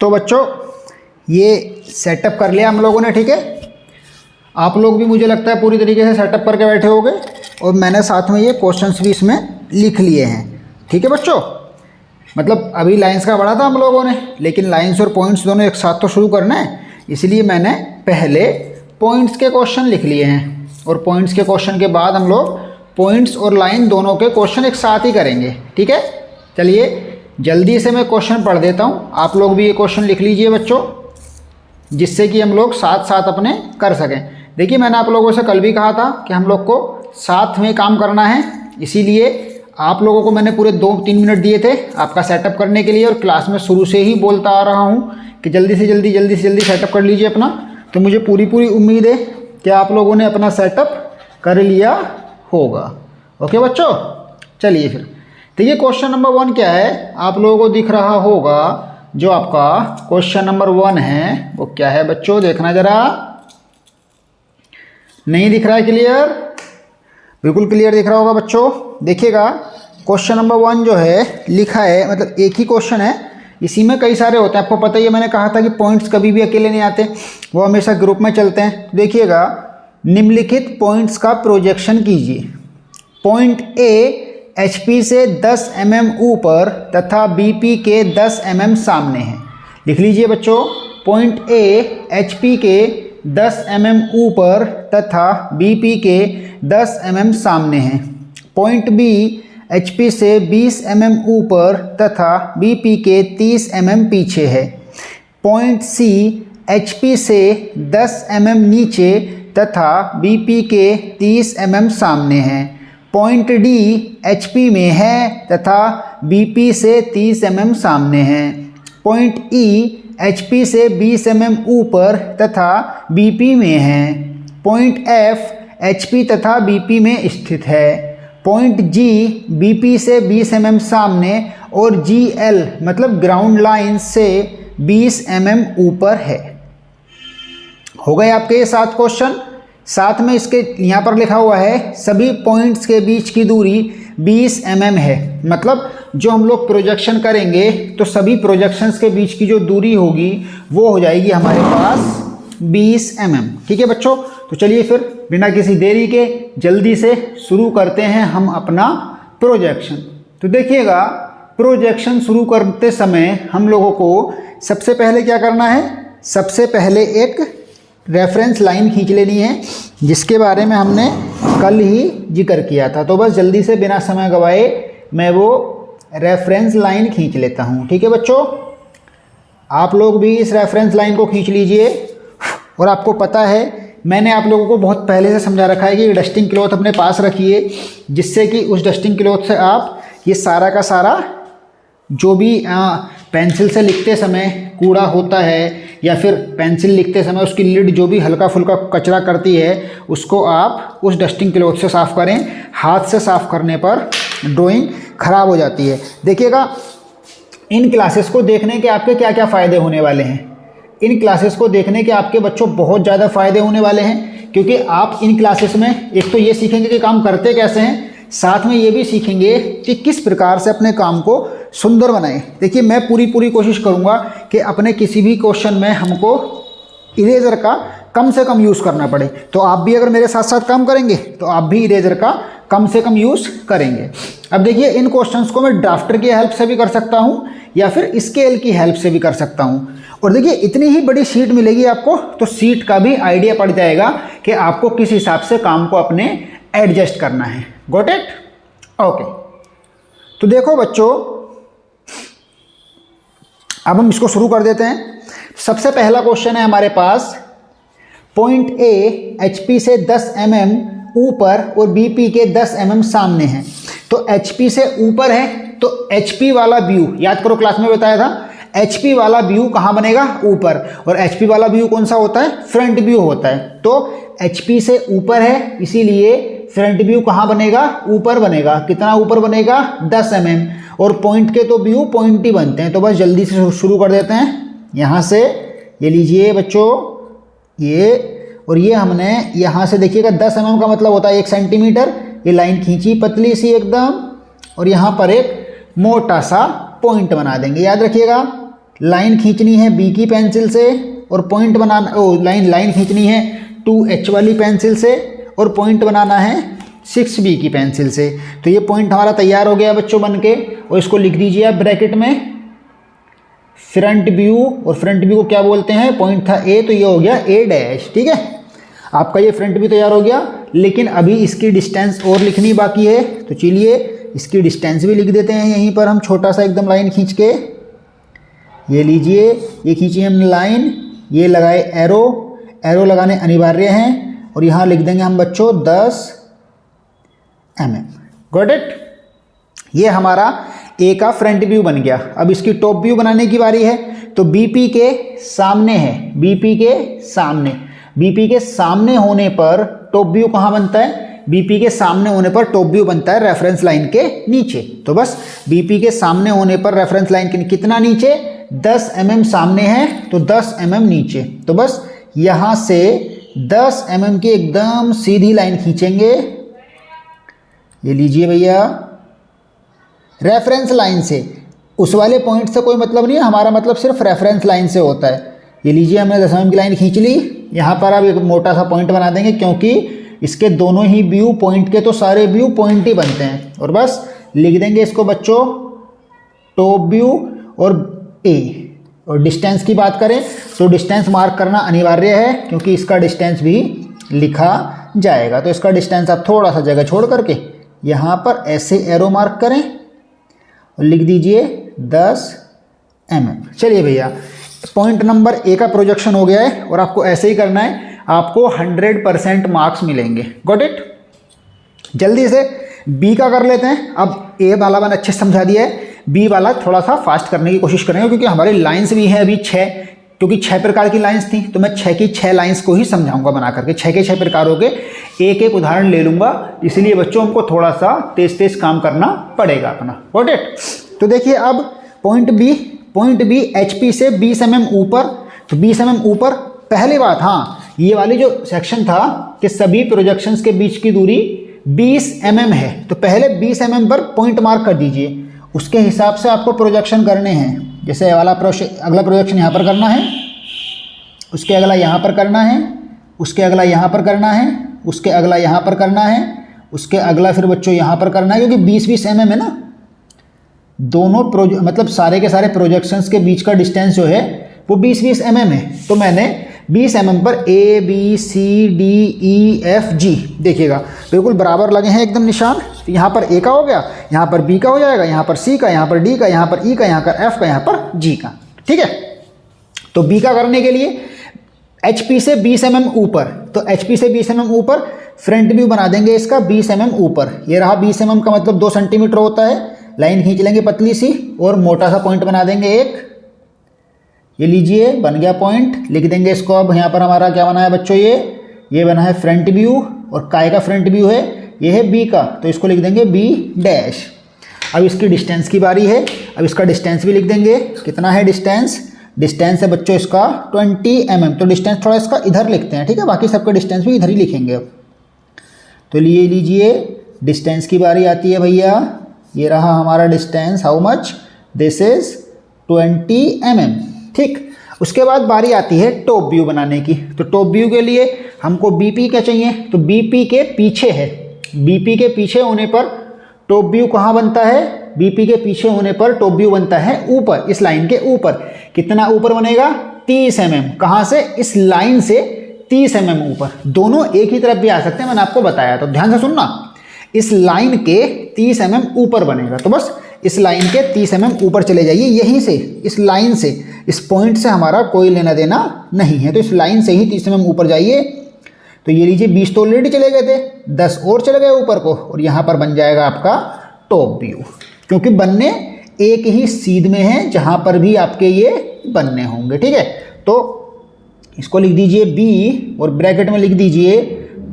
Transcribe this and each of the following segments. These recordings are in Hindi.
तो बच्चों ये सेटअप कर लिया हम लोगों ने, ठीक है। आप लोग भी मुझे लगता है पूरी तरीके से सेटअप करके बैठे होंगे और मैंने साथ में ये क्वेश्चंस भी इसमें लिख लिए हैं, ठीक है बच्चों। मतलब अभी लाइंस का पढ़ा था हम लोगों ने, लेकिन लाइंस और पॉइंट्स दोनों एक साथ तो शुरू करना है, इसलिए मैंने पहले पॉइंट्स के क्वेश्चन लिख लिए हैं और पॉइंट्स के क्वेश्चन के बाद हम लोग पॉइंट्स और लाइन दोनों के क्वेश्चन एक साथ ही करेंगे, ठीक है। चलिए जल्दी से मैं क्वेश्चन पढ़ देता हूँ, आप लोग भी ये क्वेश्चन लिख लीजिए बच्चों, जिससे कि हम लोग साथ साथ अपने कर सकें। देखिए मैंने आप लोगों से कल भी कहा था कि हम लोग को साथ में काम करना है, इसीलिए आप लोगों को मैंने पूरे 2-3 मिनट दिए थे आपका सेटअप करने के लिए, और क्लास में शुरू से ही बोलता आ रहा हूँ कि जल्दी से जल्दी सेटअप कर लीजिए अपना। तो मुझे पूरी उम्मीद है कि आप लोगों ने अपना सेटअप कर लिया होगा। ओके बच्चों, चलिए फिर देखिए क्वेश्चन नंबर 1 क्या है, आप लोगों को दिख रहा होगा। जो आपका क्वेश्चन नंबर 1 है वो क्या है बच्चों, देखना जरा। नहीं दिख रहा है क्लियर? बिल्कुल क्लियर दिख रहा होगा बच्चों। देखिएगा क्वेश्चन नंबर 1 जो है लिखा है, मतलब एक ही क्वेश्चन है, इसी में कई सारे होते हैं, आपको पता ही है। मैंने कहा था कि पॉइंट्स कभी भी अकेले नहीं आते, वो हमेशा ग्रुप में चलते हैं। देखिएगा, निम्नलिखित पॉइंट्स का प्रोजेक्शन कीजिए। पॉइंट ए HP से 10 mm ऊपर तथा BP के 10 mm सामने है। लिख लीजिए बच्चों, पॉइंट ए HP के 10 mm ऊपर तथा BP के 10 mm सामने है। पॉइंट B HP से 20 mm ऊपर तथा BP के 30 mm पीछे है। पॉइंट C HP से 10 mm नीचे तथा BP के 30 mm सामने है। पॉइंट D HP में है तथा BP से 30 mm सामने है। पॉइंट E HP से 20 mm ऊपर तथा BP में है। पॉइंट F HP तथा BP में स्थित है। पॉइंट G BP से 20 mm सामने और GL मतलब ग्राउंड लाइन से 20 mm ऊपर है। हो गए आपके ये 7 क्वेश्चन। साथ में इसके यहाँ पर लिखा हुआ है सभी पॉइंट्स के बीच की दूरी 20 mm है। मतलब जो हम लोग प्रोजेक्शन करेंगे तो सभी प्रोजेक्शंस के बीच की जो दूरी होगी वो हो जाएगी हमारे पास 20 mm, ठीक है बच्चों। तो चलिए फिर बिना किसी देरी के जल्दी से शुरू करते हैं हम अपना प्रोजेक्शन। तो देखिएगा, प्रोजेक्शन शुरू करते समय हम लोगों को सबसे पहले क्या करना है, सबसे पहले एक रेफरेंस लाइन खींच लेनी है, जिसके बारे में हमने कल ही जिक्र किया था। तो बस जल्दी से बिना समय गवाए मैं वो रेफरेंस लाइन खींच लेता हूँ, ठीक है बच्चों। आप लोग भी इस रेफरेंस लाइन को खींच लीजिए। और आपको पता है मैंने आप लोगों को बहुत पहले से समझा रखा है कि डस्टिंग क्लॉथ अपने पास रखिए, जिससे कि उस डस्टिंग क्लॉथ से आप ये सारा का सारा जो भी पेंसिल से लिखते समय कूड़ा होता है या फिर पेंसिल लिखते समय उसकी लिड जो भी हल्का फुल्का कचरा करती है उसको आप उस डस्टिंग क्लॉथ से साफ़ करें। हाथ से साफ़ करने पर ड्राइंग ख़राब हो जाती है। देखिएगा, इन क्लासेस को देखने के आपके क्या क्या फ़ायदे होने वाले हैं। इन क्लासेस को देखने के आपके बच्चों बहुत ज़्यादा फ़ायदे होने वाले हैं, क्योंकि आप इन क्लासेस में एक तो ये सीखेंगे कि काम करते कैसे हैं, साथ में ये भी सीखेंगे कि किस प्रकार से अपने काम को सुंदर बनाएं। देखिए, मैं पूरी कोशिश करूंगा कि अपने किसी भी क्वेश्चन में हमको इरेजर का कम से कम यूज़ करना पड़े। तो आप भी अगर मेरे साथ साथ काम करेंगे तो आप भी इरेजर का कम से कम यूज़ करेंगे। अब देखिए, इन क्वेश्चंस को मैं ड्राफ्टर की हेल्प से भी कर सकता हूँ या फिर स्केल की हेल्प से भी कर सकता हूँ। और देखिए, इतनी ही बड़ी शीट मिलेगी आपको, तो शीट का भी आइडिया पड़ जाएगा कि आपको किस हिसाब से काम को अपने एडजस्ट करना है। Got it? ओके। तो देखो बच्चों, अब हम इसको शुरू कर देते हैं। सबसे पहला क्वेश्चन है हमारे पास, पॉइंट ए HP से 10 mm ऊपर और BP के 10 mm सामने है। तो HP से ऊपर है तो HP वाला व्यू, याद करो क्लास में बताया था, HP वाला व्यू कहाँ बनेगा? ऊपर। और HP वाला व्यू कौन सा होता है? फ्रंट व्यू होता है। तो HP से ऊपर है, इसीलिए फ्रंट व्यू कहाँ बनेगा? ऊपर बनेगा। कितना ऊपर बनेगा? 10 mm। और पॉइंट के तो व्यू पॉइंट ही बनते हैं। तो बस जल्दी से शुरू कर देते हैं। यहाँ से ये लीजिए बच्चों, ये और ये हमने यहाँ से देखिएगा 10 mm का मतलब होता है 1 सेंटीमीटर। ये लाइन खींची पतली सी एकदम, और यहाँ पर एक मोटा सा पॉइंट बना देंगे, याद रखिएगा। लाइन खींचनी है बी की पेंसिल से और पॉइंट बनाना, लाइन खींचनी है 2H वाली पेंसिल से और पॉइंट बनाना है 6B की पेंसिल से। तो ये पॉइंट हमारा तैयार हो गया बच्चों बन के, और इसको लिख दीजिए आप ब्रैकेट में फ्रंट व्यू, और फ्रंट व्यू को क्या बोलते हैं, पॉइंट था A तो ये हो गया A'। ठीक है, आपका ये फ्रंट व्यू तैयार हो गया। लेकिन अभी इसकी डिस्टेंस और लिखनी बाकी है, तो चलिए इसकी डिस्टेंस भी लिख देते हैं यहीं पर हम, छोटा सा एकदम लाइन खींच के। ये लीजिए, ये खींचिए हमने लाइन, ये लगाए एरो, एरो लगाने अनिवार्य हैं, और यहाँ लिख देंगे हम बच्चों 10 mm। Got it. ये हमारा ए का फ्रंट व्यू बन गया। अब इसकी टॉप व्यू बनाने की बारी है। तो बीपी के सामने है, बीपी के सामने, बीपी के सामने होने पर टॉप व्यू कहाँ बनता है, बीपी के सामने होने पर टॉप व्यू बनता है रेफरेंस लाइन के नीचे। तो बस बीपी के सामने होने पर रेफरेंस लाइन के कितना नीचे, 10 mm सामने है तो 10 mm नीचे। तो बस यहाँ से 10 mm की एकदम सीधी लाइन खींचेंगे। ये लीजिए भैया, रेफरेंस लाइन से, उस वाले पॉइंट से कोई मतलब नहीं है, हमारा मतलब सिर्फ रेफरेंस लाइन से होता है। ये लीजिए, हमने 10 mm की लाइन खींच ली। यहाँ पर आप एक मोटा सा पॉइंट बना देंगे, क्योंकि इसके दोनों ही व्यू, पॉइंट के तो सारे व्यू पॉइंट ही बनते हैं। और बस लिख देंगे इसको बच्चों टॉप व्यू और ए। और डिस्टेंस की बात करें तो डिस्टेंस मार्क करना अनिवार्य है, क्योंकि इसका डिस्टेंस भी लिखा जाएगा। तो इसका डिस्टेंस आप थोड़ा सा जगह छोड़ करके यहाँ पर ऐसे एरो मार्क करें और लिख दीजिए 10 mm। चलिए भैया, पॉइंट नंबर ए का प्रोजेक्शन हो गया है, और आपको ऐसे ही करना है, आपको 100% मार्क्स मिलेंगे। Got it. जल्दी से बी का कर लेते हैं। अब ए वाला मैंने अच्छे से समझा दिया है, बी वाला थोड़ा सा फास्ट करने की कोशिश करेंगे, क्योंकि हमारी लाइंस भी हैं अभी 6, क्योंकि 6 प्रकार की लाइंस थी, तो मैं 6 की 6 लाइंस को ही समझाऊंगा बना करके। 6 के 6 प्रकारों के एक एक उदाहरण ले लूंगा, इसलिए बच्चों हमको थोड़ा सा तेज तेज काम करना पड़ेगा अपना। Got it. तो देखिए, अब पॉइंट बी HP से 20 mm ऊपर, तो 20 mm ऊपर। पहली बात, हाँ, ये वाली जो सेक्शन था कि सभी प्रोजेक्शंस के बीच की दूरी 20 mm है, तो पहले 20 mm पर पॉइंट मार्क कर दीजिए। उसके हिसाब से आपको प्रोजेक्शन करने हैं। जैसे वाला अगला प्रोजेक्शन यहाँ पर करना है, उसके अगला यहाँ पर करना है, उसके अगला यहाँ पर करना है, उसके अगला यहाँ पर करना है, उसके अगला फिर बच्चों यहाँ पर करना है, क्योंकि 20-20 mm है ना। दोनों मतलब सारे के सारे प्रोजेक्शंस के बीच का डिस्टेंस जो है वो 20-20 mm है। तो मैंने 20 mm पर A B C D E F G, देखिएगा बिल्कुल बराबर लगे हैं एकदम निशान। तो यहाँ पर A का हो गया, यहाँ पर B का हो जाएगा, यहाँ पर C का, यहाँ पर D का, यहाँ पर E का, यहाँ पर F का, यहाँ पर G का। ठीक है। तो B का करने के लिए HP से 20 mm ऊपर, तो HP से 20 mm ऊपर फ्रंट व्यू बना देंगे इसका 20 mm ऊपर। ये रहा 20 mm का मतलब 2 सेंटीमीटर होता है। लाइन खींच लेंगे पतली सी और मोटा सा पॉइंट बना देंगे एक। ये लीजिए, बन गया पॉइंट। लिख देंगे इसको। अब यहाँ पर हमारा क्या बना है बच्चों, ये बना है फ्रंट व्यू, और काय का फ्रंट व्यू है, ये है B का, तो इसको लिख देंगे B'। अब इसकी डिस्टेंस की बारी है। अब इसका डिस्टेंस भी लिख देंगे। कितना है डिस्टेंस, डिस्टेंस है बच्चों इसका 20 mm। तो डिस्टेंस थोड़ा इसका इधर लिखते हैं, ठीक है, बाकी सबका डिस्टेंस भी इधर ही लिखेंगे। अब तो लिए लीजिए, डिस्टेंस की बारी आती है भैया। ये रहा हमारा distance, how much, this is 20 mm। ठीक। उसके बाद बारी आती है टॉप व्यू बनाने की। तो टॉप व्यू के लिए हमको बीपी क्या चाहिए, तो बीपी के पीछे है, बीपी के पीछे होने पर टॉप व्यू कहाँ बनता है, बीपी के पीछे होने पर टॉप व्यू बनता है ऊपर, इस लाइन के ऊपर। कितना ऊपर बनेगा, 30 mm। कहाँ से, इस लाइन से 30 mm ऊपर। दोनों एक ही तरफ भी आ सकते हैं, मैंने आपको बताया, तो ध्यान से सुनना। इस लाइन के 30 mm ऊपर बनेगा, तो बस इस लाइन के 30 mm ऊपर चले जाइए। यहीं से, इस लाइन से, इस पॉइंट से हमारा कोई लेना देना नहीं है, तो इस लाइन से ही 30 mm ऊपर जाइए। तो ये लीजिए, 20 तो ऑलरेडी चले गए थे, 10 और चले गए ऊपर को, और यहाँ पर बन जाएगा आपका टॉप व्यू, क्योंकि बनने एक ही सीध में है जहाँ पर भी आपके ये बनने होंगे। ठीक है। तो इसको लिख दीजिए B और ब्रैकेट में लिख दीजिए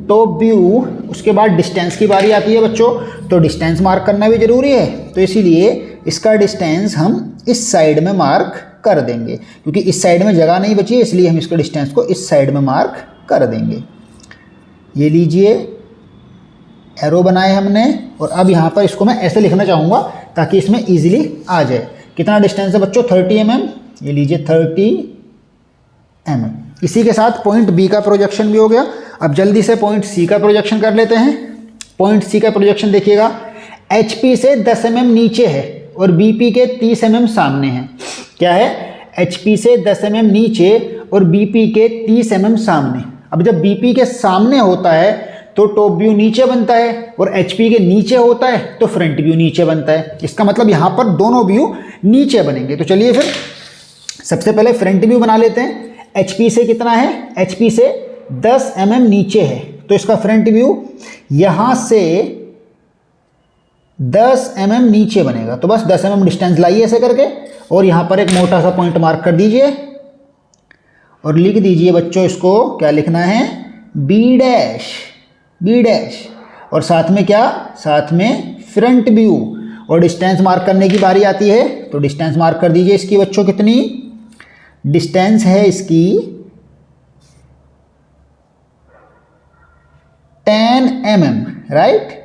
टॉप व्यू। उसके बाद डिस्टेंस की बारी आती है बच्चों, तो डिस्टेंस मार्क करना भी ज़रूरी है, तो इसीलिए इसका डिस्टेंस हम इस साइड में मार्क कर देंगे, क्योंकि इस साइड में जगह नहीं बची है, इसलिए हम इसको डिस्टेंस को इस साइड में मार्क कर देंगे। ये लीजिए, एरो बनाए हमने, और अब यहाँ पर इसको मैं ऐसे लिखना चाहूँगा ताकि इसमें ईजिली आ जाए। कितना डिस्टेंस है बच्चों, 30 mm। ये लीजिए 30 mm। इसी के साथ पॉइंट बी का प्रोजेक्शन भी हो गया। अब जल्दी से पॉइंट सी का प्रोजेक्शन कर लेते हैं। पॉइंट सी का प्रोजेक्शन देखिएगा, HP से 10 mm नीचे है और BP के 30 mm सामने है। क्या है? HP से 10 mm नीचे और BP के 30 mm सामने। अब जब BP के सामने होता है तो टॉप व्यू नीचे बनता है और HP के नीचे होता है तो फ्रंट व्यू नीचे बनता है। इसका मतलब यहाँ पर दोनों व्यू नीचे बनेंगे। तो चलिए फिर सबसे पहले फ्रंट व्यू बना लेते हैं। HP से कितना है? HP से 10 mm नीचे है तो इसका फ्रंट व्यू यहाँ से 10 mm नीचे बनेगा। तो बस 10 mm डिस्टेंस लाइए ऐसे करके और यहाँ पर एक मोटा सा पॉइंट मार्क कर दीजिए और लिख दीजिए बच्चों, इसको क्या लिखना है? B dash. और साथ में क्या? साथ में फ्रंट व्यू। और डिस्टेंस मार्क करने की बारी आती है तो डिस्टेंस मार्क कर दीजिए इसकी बच्चों। कितनी डिस्टेंस है इसकी? 10 mm, राइट?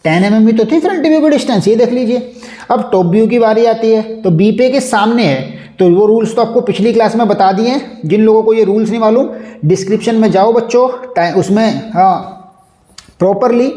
10 mm भी तो थी फ्रंट व्यू की डिस्टेंस, ये देख लीजिए। अब टॉप व्यू की बारी आती है तो बी पे के सामने है तो वो रूल्स तो आपको पिछली क्लास में बता दिए हैं। जिन लोगों को ये रूल्स नहीं मालूम, डिस्क्रिप्शन में जाओ बच्चों, उसमें प्रॉपरली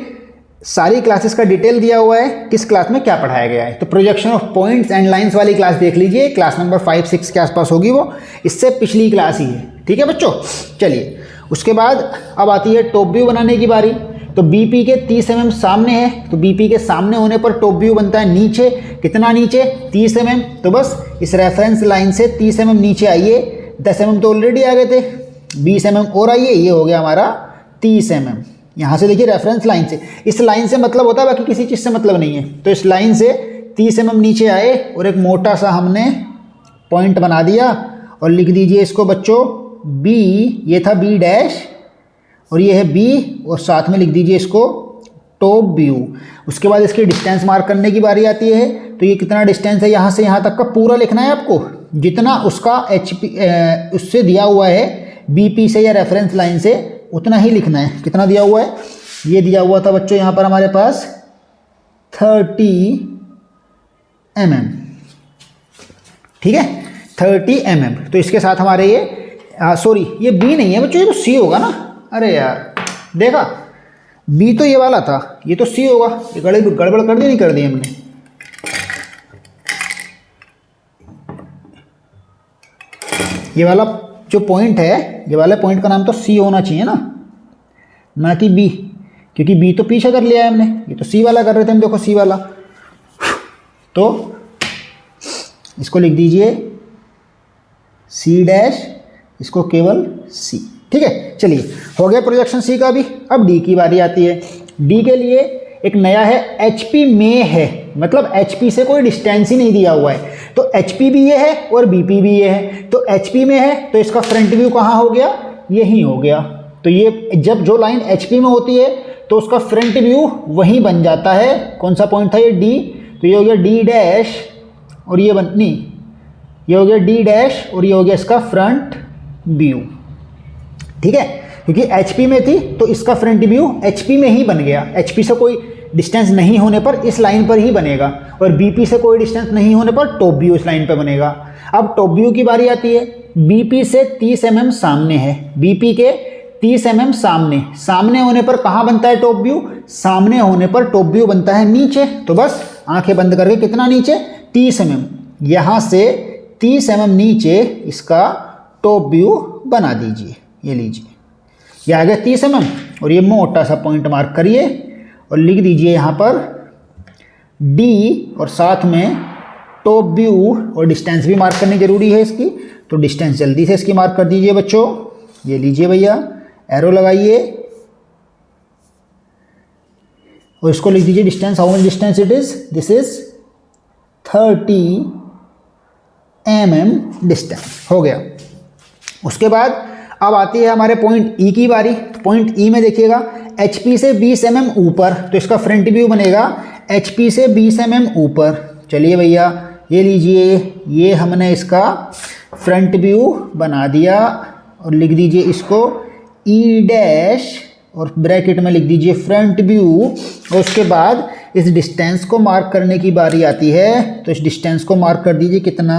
सारी क्लासेस का डिटेल दिया हुआ है, किस क्लास में क्या पढ़ाया गया है। तो projection of points and lines वाली क्लास देख लीजिए, क्लास नंबर 5-6 के आसपास होगी वो, इससे पिछली क्लास ही है। ठीक है बच्चों, चलिए उसके बाद अब आती है टॉप व्यू बनाने की बारी। तो BP के 30 mm सामने है तो BP के सामने होने पर टॉप व्यू बनता है नीचे। कितना नीचे? 30 mm। तो बस इस रेफरेंस लाइन से 30 mm नीचे आइए। 10 mm तो ऑलरेडी आ गए थे, 20 mm और आइए, ये हो गया हमारा 30 mm। यहाँ से देखिए रेफरेंस लाइन से, इस लाइन से मतलब होता है, बाकी किसी चीज़ से मतलब नहीं है। तो इस लाइन से 30 mm नीचे आए और एक मोटा सा हमने पॉइंट बना दिया और लिख दीजिए इसको बच्चों B। ये था B डैश और ये है B और साथ में लिख दीजिए इसको टॉप व्यू। उसके बाद इसकी डिस्टेंस मार्क करने की बारी आती है तो ये कितना डिस्टेंस है यहाँ से यहाँ तक का पूरा लिखना है आपको, जितना उसका उससे दिया हुआ है BP से या रेफरेंस लाइन से उतना ही लिखना है। कितना दिया हुआ है? ये दिया हुआ था बच्चों यहाँ पर हमारे पास 30 mm। ठीक है, 30 mm। तो इसके साथ हमारे ये ये B नहीं है बच्चों, ये तो C होगा ना। अरे यार देखा, B तो ये वाला था, ये तो C होगा। ये गड़बड़ कर दी नहीं कर दी हमने। ये वाला जो पॉइंट है, ये वाले पॉइंट का नाम तो C होना चाहिए ना कि B, क्योंकि B तो पीछे कर लिया है हमने, ये तो C वाला कर रहे थे हम। देखो C वाला, तो इसको लिख दीजिए C डैश, इसको केवल C। ठीक है, चलिए हो गया प्रोजेक्शन C का भी। अब D की बारी आती है। D के लिए एक नया है, HP में है, मतलब HP से कोई डिस्टेंस ही नहीं दिया हुआ है। तो HP भी ये है और BP भी ये है। तो HP में है तो इसका फ्रंट व्यू कहाँ हो गया? यही हो गया। तो ये जब जो लाइन HP में होती है तो उसका फ्रंट व्यू वही बन जाता है। कौन सा पॉइंट था ये? D। तो ये हो गया D डैश और ये ये हो गया D डैश और ये हो गया इसका फ्रंट व्यू। ठीक है, क्योंकि HP में थी तो इसका फ्रंट व्यू HP में ही बन गया। HP से कोई डिस्टेंस नहीं होने पर इस लाइन पर ही बनेगा और BP से कोई डिस्टेंस नहीं होने पर टॉप व्यू इस लाइन पर बनेगा। अब टॉप व्यू की बारी आती है। BP से 30 mm सामने है, BP के 30 mm सामने होने पर कहाँ बनता है टॉप व्यू? सामने होने पर टॉप व्यू बनता है नीचे। तो बस आंखें बंद करके कितना नीचे? 30 mm। यहाँ से 30 mm नीचे इसका टॉप व्यू बना दीजिए। ये लीजिए, ये आ गया 30 mm और ये मोटा सा पॉइंट मार्क करिए और लिख दीजिए यहाँ पर D और साथ में टॉप व्यू। और डिस्टेंस भी मार्क करनी जरूरी है इसकी, तो डिस्टेंस जल्दी से इसकी मार्क कर दीजिए बच्चों। ये लीजिए भैया, एरो लगाइए और इसको लिख दीजिए distance. How much distance it is? This is 30 mm distance. हो गया। उसके बाद अब आती है हमारे पॉइंट E की बारी। पॉइंट E में देखिएगा HP से 20 mm ऊपर, तो इसका फ्रंट व्यू बनेगा HP से 20 mm ऊपर। चलिए भैया, ये लीजिए, ये हमने इसका फ्रंट व्यू बना दिया और लिख दीजिए इसको E डैश और ब्रैकेट में लिख दीजिए फ्रंट व्यू। और उसके बाद इस डिस्टेंस को मार्क करने की बारी आती है, तो इस डिस्टेंस को मार्क कर दीजिए कितना?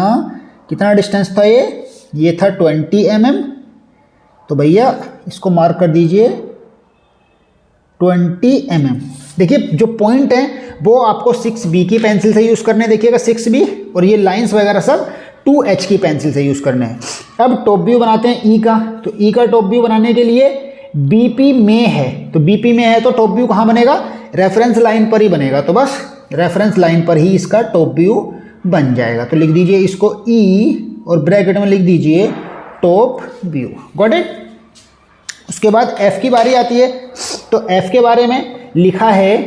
कितना डिस्टेंस था ये था 20 mm। तो भैया इसको मार्क कर दीजिए 20 mm। देखिए जो पॉइंट है वो आपको 6B की पेंसिल से यूज़ करने, देखिएगा 6B, और ये लाइंस वगैरह सब 2H की पेंसिल से यूज़ करने हैं। अब टॉप व्यू बनाते हैं ई का। तो ई का टॉप व्यू बनाने के लिए BP में है, तो BP में है तो टॉप व्यू कहाँ बनेगा, रेफरेंस लाइन पर ही बनेगा। तो बस रेफरेंस लाइन पर ही इसका टॉप व्यू बन जाएगा। तो लिख दीजिए इसको E और ब्रैकेट में लिख दीजिए टॉप व्यू। Got it. उसके बाद F की बारी आती है। तो F के बारे में लिखा है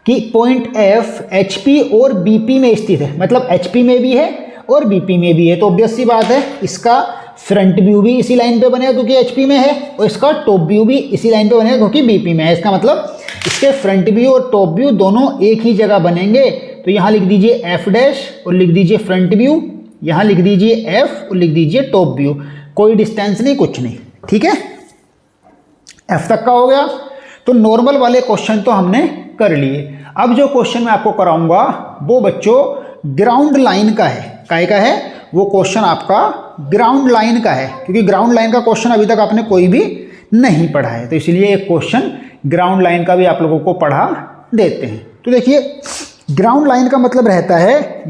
कि पॉइंट F HP और BP में स्थित है, मतलब HP में भी है और BP में भी है। तो ऑब्वियस सी बात है इसका फ्रंट व्यू भी इसी लाइन पे बनेगा क्योंकि HP में है, और इसका टॉप व्यू भी इसी लाइन पे बनेगा क्योंकि BP में है। इसका मतलब इसके फ्रंट व्यू और टॉप व्यू दोनों एक ही जगह बनेंगे। तो यहाँ लिख दीजिए F डैश और लिख दीजिए फ्रंट व्यू, यहाँ लिख दीजिए F और लिख दीजिए टॉप व्यू। कोई डिस्टेंस नहीं, कुछ नहीं, ठीक है। F तक का हो गया। तो नॉर्मल वाले क्वेश्चन तो हमने कर लिए। अब जो क्वेश्चन मैं आपको कराऊंगा वो बच्चों ग्राउंड लाइन का है। काय का है वो क्वेश्चन, आपका ग्राउंड लाइन का है, क्योंकि ग्राउंड लाइन का क्वेश्चन अभी तक आपने कोई भी नहीं पढ़ा है। तो इसलिए एक क्वेश्चन ग्राउंड लाइन का भी आप लोगों को पढ़ा देते हैं। तो देखिए ग्राउंड लाइन का मतलब रहता है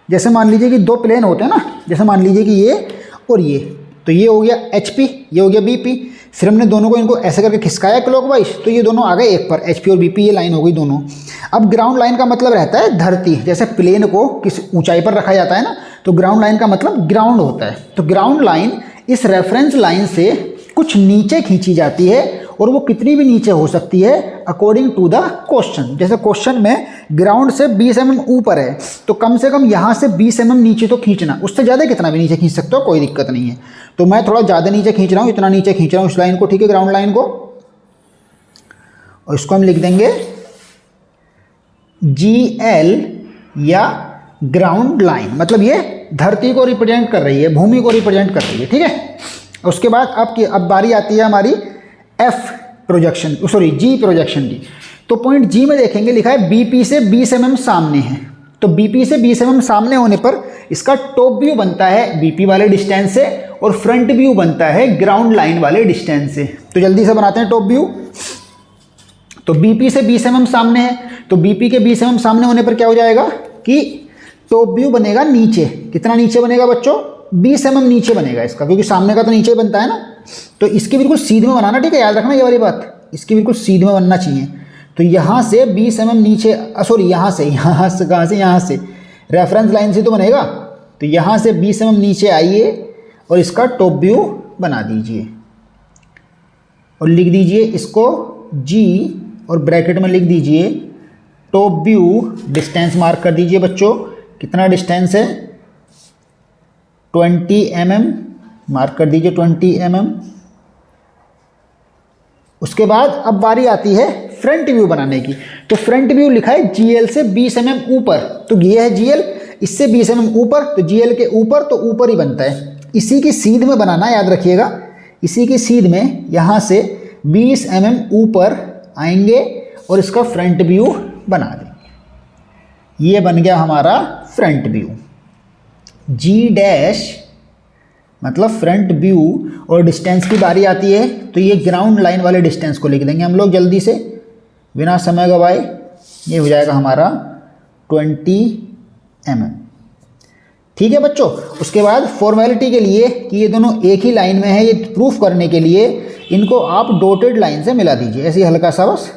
जैसे मान लीजिए कि दो प्लेन होते हैं ना, जैसे मान लीजिए कि ये और ये, तो ये हो गया HP, ये हो गया BP। फिर हमने दोनों को इनको ऐसे करके खिसकाया क्लॉकवाइज, तो ये दोनों आ गए एक पर, HP और BP, ये लाइन हो गई दोनों। अब ग्राउंड लाइन का मतलब रहता है धरती, जैसे प्लेन को किस ऊंचाई पर रखा जाता है ना, तो ग्राउंड लाइन का मतलब ग्राउंड होता है। तो ग्राउंड लाइन इस रेफरेंस लाइन से कुछ नीचे खींची जाती है, और वो कितनी भी नीचे हो सकती है अकॉर्डिंग टू द क्वेश्चन। जैसे क्वेश्चन में ग्राउंड से 20 mm ऊपर है, तो कम से कम यहाँ से 20 mm नीचे तो खींचना, उससे ज़्यादा कितना भी नीचे खींच सकते हो, कोई दिक्कत नहीं है। तो मैं थोड़ा ज़्यादा नीचे खींच रहा हूँ, इतना नीचे खींच रहा हूँ इस लाइन को, ठीक है, ग्राउंड लाइन को। और इसको हम लिख देंगे GL या ग्राउंड लाइन, मतलब ये धरती को रिप्रेजेंट कर रही है, भूमि को रिप्रेजेंट कर रही है, ठीक है। उसके बाद अब बारी आती है हमारी G प्रोजेक्शन की। तो पॉइंट G में देखेंगे लिखा है BP से 20 mm सामने है। तो BP से 20 mm सामने होने पर इसका टॉप व्यू बनता है BP वाले डिस्टेंस से, और फ्रंट व्यू बनता है ग्राउंड लाइन वाले डिस्टेंस से। तो जल्दी से बनाते हैं टॉप व्यू। तो BP से 20 mm सामने है, तो BP के 20 mm सामने होने पर क्या हो जाएगा कि टॉप व्यू बनेगा नीचे। कितना नीचे बनेगा बच्चों, 20 mm नीचे बनेगा इसका, क्योंकि सामने का तो नीचे ही बनता है ना। तो इसके बिल्कुल सीधे में बनाना, ठीक है, याद रखना ये वाली बात, इसकी बिल्कुल सीधे में बनना चाहिए। तो यहाँ से 20 mm नीचे, यहाँ से कहाँ से, यहाँ से रेफरेंस लाइन से तो बनेगा। तो यहाँ से 20 mm नीचे आइए और इसका टॉप व्यू बना दीजिए, और लिख दीजिए इसको G और ब्रैकेट में लिख दीजिए टॉप व्यू। डिस्टेंस मार्क कर दीजिए बच्चों, कितना डिस्टेंस है, 20 mm, मार्क कर दीजिए 20 mm। उसके बाद अब बारी आती है फ्रंट व्यू बनाने की। तो फ्रंट व्यू लिखा है GL से 20 mm ऊपर, तो ये है GL, इससे 20 mm ऊपर, तो GL के ऊपर तो ऊपर ही बनता है। इसी की सीध में बनाना, याद रखिएगा, इसी की सीध में यहाँ से 20 mm ऊपर आएंगे और इसका फ्रंट व्यू बना देंगे। ये बन गया हमारा फ्रंट व्यू। G डैश मतलब फ्रंट व्यू, और डिस्टेंस की बारी आती है, तो ये ग्राउंड लाइन वाले डिस्टेंस को लिख देंगे हम लोग जल्दी से बिना समय गवाए। ये हो जाएगा हमारा 20 mm, ठीक है बच्चों। उसके बाद फॉर्मेलिटी के लिए कि ये दोनों एक ही लाइन में है, ये प्रूफ करने के लिए इनको आप डॉटेड लाइन से मिला दीजिए, ऐसे हल्का सा बस।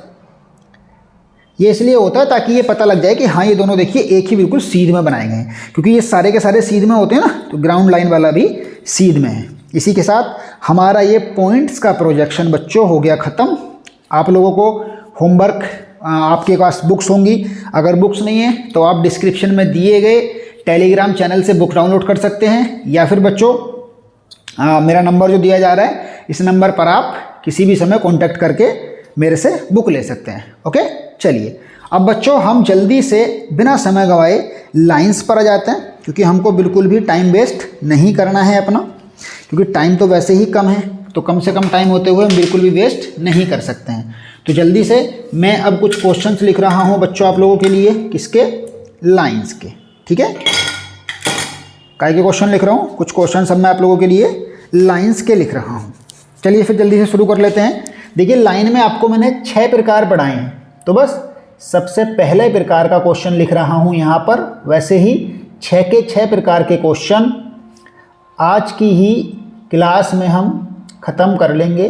ये इसलिए होता है ताकि ये पता लग जाए कि हाँ ये दोनों देखिए एक ही बिल्कुल सीध में बनाए गए हैं, क्योंकि ये सारे के सारे सीध में होते हैं ना, तो ग्राउंड लाइन वाला भी सीध में है। इसी के साथ हमारा ये पॉइंट्स का प्रोजेक्शन बच्चों हो गया ख़त्म। आप लोगों को होमवर्क, आपके पास बुक्स होंगी, अगर बुक्स नहीं है तो आप डिस्क्रिप्शन में दिए गए टेलीग्राम चैनल से बुक डाउनलोड कर सकते हैं, या फिर बच्चों मेरा नंबर जो दिया जा रहा है इस नंबर पर आप किसी भी समय कॉन्टैक्ट करके मेरे से बुक ले सकते हैं। ओके, चलिए अब बच्चों हम जल्दी से बिना समय गंवाए लाइंस पर आ जाते हैं, क्योंकि हमको बिल्कुल भी टाइम वेस्ट नहीं करना है अपना, क्योंकि टाइम तो वैसे ही कम है, तो कम से कम टाइम होते हुए हम बिल्कुल भी वेस्ट नहीं कर सकते हैं। तो जल्दी से मैं अब कुछ क्वेश्चंस लिख रहा हूँ बच्चों आप लोगों के लिए, किसके, लाइंस के, ठीक है। काय के क्वेश्चन लिख रहा हूँ, कुछ क्वेश्चन सब मैं आप लोगों के लिए लाइंस के लिख रहा हूँ। चलिए फिर जल्दी से शुरू कर लेते हैं। देखिए लाइन में आपको मैंने 6 प्रकार पढ़ाए हैं, तो बस सबसे पहले प्रकार का क्वेश्चन लिख रहा हूँ यहाँ पर। वैसे ही 6 के 6 प्रकार के क्वेश्चन आज की ही क्लास में हम ख़त्म कर लेंगे।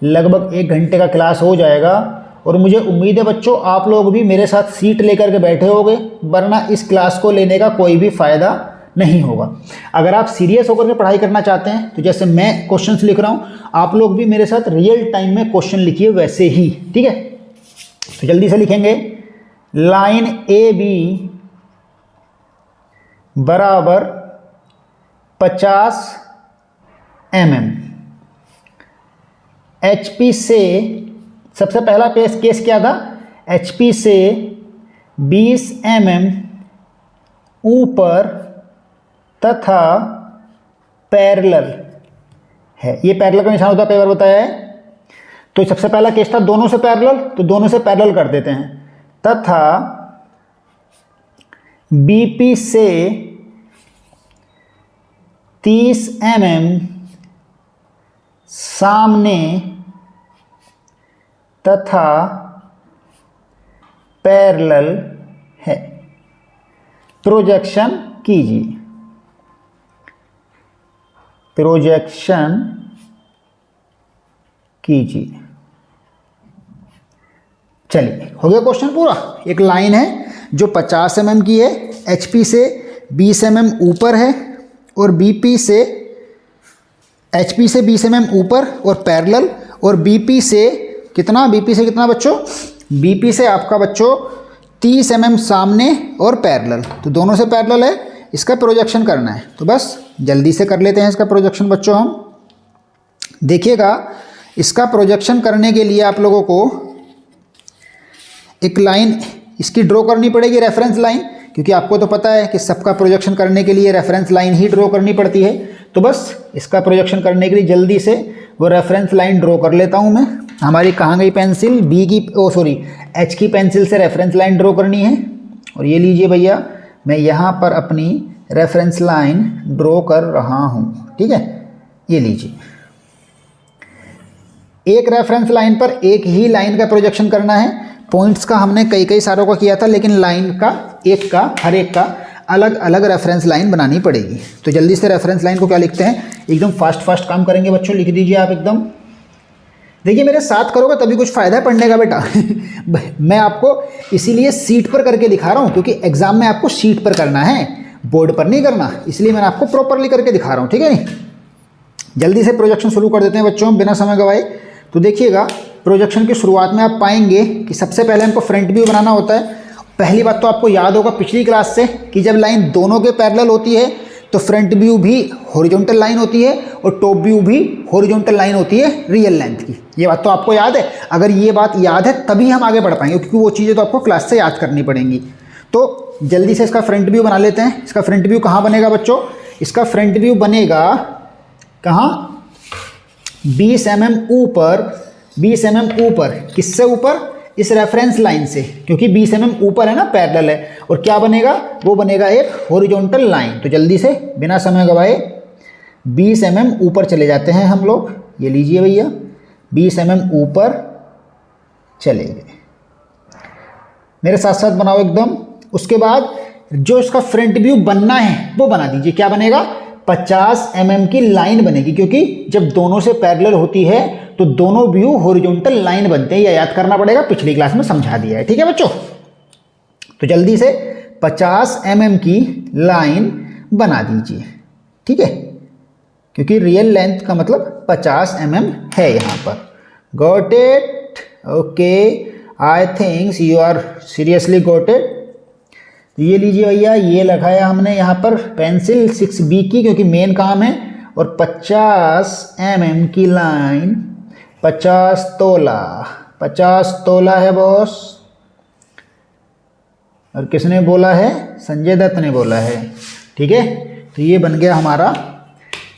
लगभग 1 घंटे का क्लास हो जाएगा और मुझे उम्मीद है बच्चों आप लोग भी मेरे साथ सीट लेकर के बैठे होंगे, वरना इस क्लास को लेने का कोई भी फ़ायदा नहीं होगा। अगर आप सीरियस होकर के पढ़ाई करना चाहते हैं तो जैसे मैं क्वेश्चंस लिख रहा हूँ, आप लोग भी मेरे साथ रियल टाइम में क्वेश्चन लिखिए वैसे ही, ठीक है। तो जल्दी से लिखेंगे, लाइन ए बी बराबर 50 mm। HP से सबसे पहला केस क्या था, HP से 20 mm ऊपर तथा पैरेलल है। ये पैरेलल का निशान होता है, कई बार बताया है। तो सबसे पहला केस था दोनों से पैरेलल, तो दोनों से पैरेलल कर देते हैं। तथा BP से 30 mm सामने तथा पैरेलल है। प्रोजेक्शन कीजिए, प्रोजेक्शन कीजिए। चलिए हो गया क्वेश्चन पूरा। एक लाइन है जो 50 mm की है, HP से 20 mm ऊपर है और HP से 20 mm ऊपर और पैरेलल, और BP से कितना बच्चों, BP से आपका बच्चों 30 mm सामने और पैरेलल, तो दोनों से पैरेलल है। इसका प्रोजेक्शन करना है, तो बस जल्दी से कर लेते हैं इसका प्रोजेक्शन बच्चों। हम देखिएगा, इसका प्रोजेक्शन करने के लिए आप लोगों को एक लाइन इसकी ड्रॉ करनी पड़ेगी, रेफरेंस लाइन, क्योंकि आपको तो पता है कि सबका प्रोजेक्शन करने के लिए रेफरेंस लाइन ही ड्रॉ करनी पड़ती है। तो बस इसका प्रोजेक्शन करने के लिए जल्दी से वो रेफरेंस लाइन ड्रॉ कर लेता हूँ मैं। हमारी कहाँ गई पेंसिल, H की पेंसिल से रेफरेंस लाइन ड्रॉ करनी है। और ये लीजिए भैया, मैं यहाँ पर अपनी रेफरेंस लाइन ड्रॉ कर रहा हूँ, ठीक है। ये लीजिए, एक रेफरेंस लाइन पर एक ही लाइन का प्रोजेक्शन करना है। पॉइंट्स का हमने कई सारों का किया था, लेकिन लाइन का हर एक का अलग अलग रेफरेंस लाइन बनानी पड़ेगी। तो जल्दी से रेफरेंस लाइन को क्या लिखते हैं, एकदम फास्ट काम करेंगे बच्चों, लिख दीजिए आप एकदम। देखिए मेरे साथ करोगे तभी कुछ फ़ायदा है पढ़ने का बेटा। मैं आपको इसीलिए सीट पर करके दिखा रहा हूँ, क्योंकि एग्जाम में आपको सीट पर करना है, बोर्ड पर नहीं करना, इसलिए मैंने आपको प्रॉपरली करके दिखा रहा हूँ, ठीक है नहीं। जल्दी से प्रोजेक्शन शुरू कर देते हैं बच्चों बिना समय गवाए। तो देखिएगा, प्रोजेक्शन की शुरुआत में आप पाएंगे कि सबसे पहले हमको फ्रंट व्यू बनाना होता है। पहली बात तो आपको याद होगा पिछली क्लास से कि जब लाइन दोनों के पैरेलल होती है तो फ्रंट व्यू भी हॉरिजॉन्टल लाइन होती है और टॉप व्यू भी हॉरिजॉन्टल लाइन होती है रियल लेंथ की। ये बात तो आपको याद है। अगर ये बात याद है तभी हम आगे बढ़ पाएंगे, क्योंकि वो चीज़ें तो आपको क्लास से याद करनी पड़ेंगी। तो जल्दी से इसका फ्रंट व्यू बना लेते हैं। इसका फ्रंट व्यू कहाँ बनेगा बच्चों, इसका फ्रंट व्यू बनेगा कहाँ, 20 mm ऊपर। किससे ऊपर, इस रेफरेंस लाइन से, क्योंकि 20 mm ऊपर है ना, पैरेलल है। और क्या बनेगा, वो बनेगा एक हॉरिजॉन्टल लाइन। तो जल्दी से बिना समय गवाए 20 mm ऊपर चले जाते हैं हम लोग। ये लीजिए भैया, 20 mm ऊपर चले गए, मेरे साथ साथ बनाओ एकदम। उसके बाद जो इसका फ्रंट व्यू बनना है वो बना दीजिए। क्या बनेगा, 50 mm की लाइन बनेगी, क्योंकि जब दोनों से पैरेलल होती है तो दोनों व्यू हॉरिजॉन्टल लाइन बनते हैं। यह याद करना पड़ेगा, पिछली क्लास में समझा दिया है, ठीक है बच्चों। तो जल्दी से 50 mm की लाइन बना दीजिए, ठीक है, क्योंकि रियल लेंथ का मतलब 50 mm है यहाँ पर। Got it, okay, I think you are seriously got it. ये लीजिए भैया, ये लगाया हमने यहाँ पर पेंसिल 6B की, क्योंकि मेन काम है। और 50 mm की लाइन, 50 तोला है बॉस। और किसने बोला है, संजय दत्त ने बोला है, ठीक है। तो ये बन गया हमारा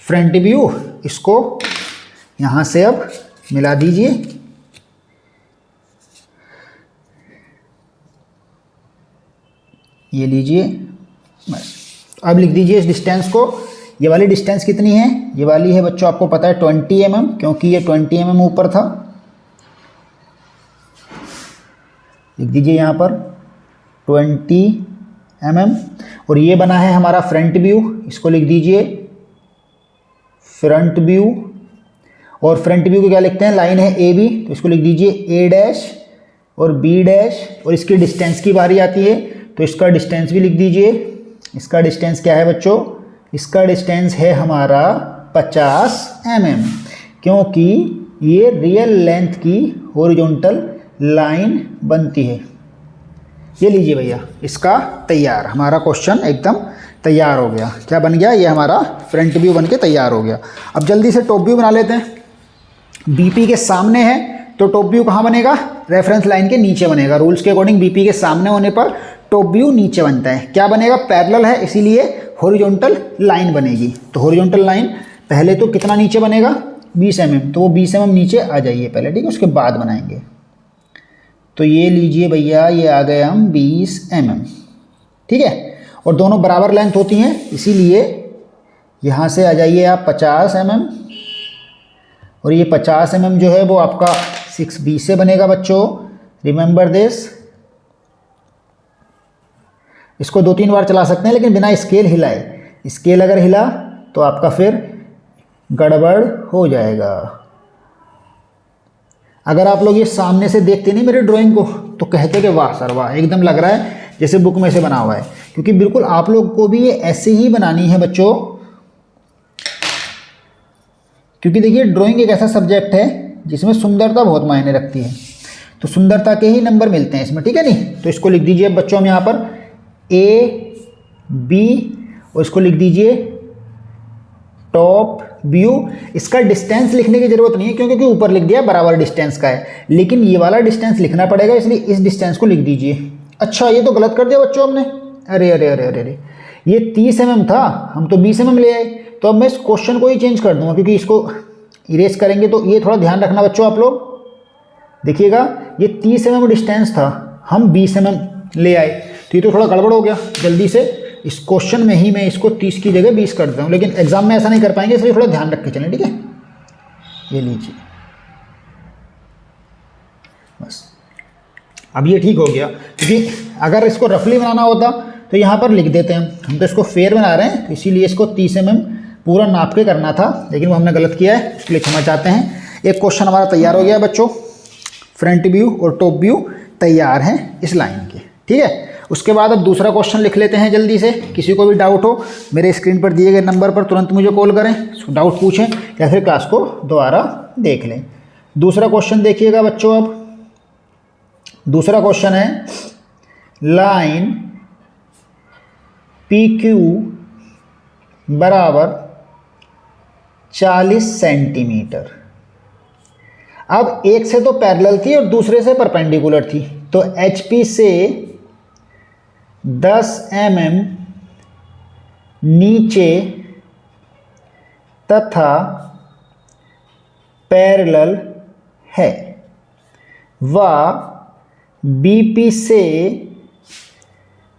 फ्रंट व्यू। इसको यहाँ से अब मिला दीजिए। ये लीजिए, बस अब लिख दीजिए इस डिस्टेंस को। ये वाली डिस्टेंस कितनी है? ये वाली है बच्चों आपको पता है 20 mm, क्योंकि ये 20 mm ऊपर था। लिख दीजिए यहाँ पर 20 mm। और ये बना है हमारा फ्रंट व्यू, इसको लिख दीजिए फ्रंट व्यू। और फ्रंट व्यू को क्या लिखते हैं? लाइन है ए बी, तो इसको लिख दीजिए ए डैश और बी डैश। और इसकी डिस्टेंस की बारी आती है, तो इसका डिस्टेंस भी लिख दीजिए। इसका डिस्टेंस क्या है बच्चों? इसका डिस्टेंस है हमारा 50 mm, क्योंकि ये रियल लेंथ की हॉरिजॉन्टल लाइन बनती है। ये लीजिए भैया, इसका तैयार, हमारा क्वेश्चन एकदम तैयार हो गया। क्या बन गया? ये हमारा फ्रंट व्यू बन के तैयार हो गया। अब जल्दी से टॉप व्यू बना लेते हैं। बीपी के सामने है तो टॉप व्यू कहाँ बनेगा? रेफरेंस लाइन के नीचे बनेगा। रूल्स के अकॉर्डिंग बीपी के सामने होने पर टॉप व्यू नीचे बनता है। क्या बनेगा? पैरेलल है, इसीलिए हॉरिजॉन्टल लाइन बनेगी। तो हॉरिजॉन्टल लाइन पहले तो कितना नीचे बनेगा? 20 mm, तो वो 20 mm नीचे आ जाइए पहले, ठीक है, उसके बाद बनाएंगे। तो ये लीजिए भैया, ये आ गए हम 20 mm, ठीक है। और दोनों बराबर लेंथ होती हैं, इसीलिए यहाँ से आ जाइए आप 50 mm। और ये 50 mm जो है वो आपका 6B से बनेगा बच्चों, रिमेंबर दिस। इसको 2-3 बार चला सकते हैं लेकिन बिना स्केल हिलाए। स्केल अगर हिला तो आपका फिर गड़बड़ हो जाएगा। अगर आप लोग ये सामने से देखते नहीं मेरे ड्राइंग को तो कहते कि वाह सर वाह, एकदम लग रहा है जैसे बुक में से बना हुआ है। क्योंकि बिल्कुल आप लोग को भी ये ऐसे ही बनानी है बच्चों। क्योंकि देखिए ड्राइंग एक ऐसा सब्जेक्ट है जिसमें सुंदरता बहुत मायने रखती है, तो सुंदरता के ही नंबर मिलते हैं इसमें, ठीक है नहीं। तो इसको लिख दीजिए बच्चों हम यहाँ पर ए बी, और इसको लिख दीजिए टॉप व्यू। इसका डिस्टेंस लिखने की जरूरत नहीं है क्योंकि ऊपर लिख दिया बराबर डिस्टेंस का है, लेकिन ये वाला डिस्टेंस लिखना पड़ेगा, इसलिए इस डिस्टेंस को लिख दीजिए। अच्छा ये तो गलत कर दिया बच्चों हमने, अरे अरे अरे अरे अरे, ये 30 mm था, हम तो 20 mm ले आए। तो अब मैं इस क्वेश्चन को ही चेंज कर दूंगा, क्योंकि इसको इरेज करेंगे तो ये थोड़ा ध्यान रखना बच्चों आप लोग। देखिएगा ये 30 mm डिस्टेंस था, हम 20 mm ले आए, तो ये तो थोड़ा गड़बड़ हो गया। जल्दी से इस क्वेश्चन में ही मैं इसको 30 की जगह 20 कर देता हूँ, लेकिन एग्जाम में ऐसा नहीं कर पाएंगे, इसलिए थोड़ा ध्यान रख के चलें, ठीक है। ये लीजिए बस, अब ये ठीक हो गया। क्योंकि अगर इसको रफली बनाना होता तो यहाँ पर लिख देते हैं, हम तो इसको फेयर बना रहे हैं, तो इसीलिए इसको 30 mm पूरा नाप के करना था, लेकिन वो हमने गलत किया है, इसके लिए क्षमा चाहते हैं। एक क्वेश्चन हमारा तैयार हो गया बच्चों, फ्रंट व्यू और टॉप व्यू तैयार हैं इस लाइन के, ठीक है। उसके बाद अब दूसरा क्वेश्चन लिख लेते हैं जल्दी से। किसी को भी डाउट हो मेरे स्क्रीन पर दिए गए नंबर पर तुरंत मुझे कॉल करें, डाउट पूछें या फिर क्लास को दोबारा देख लें। दूसरा क्वेश्चन देखिएगा बच्चों। अब दूसरा क्वेश्चन है लाइन पी क्यू बराबर 40 सेंटीमीटर। अब एक से तो पैरेलल थी और दूसरे से परपेंडिकुलर थी, तो एच पी से 10 mm नीचे तथा पैरेलल है, व बीपी से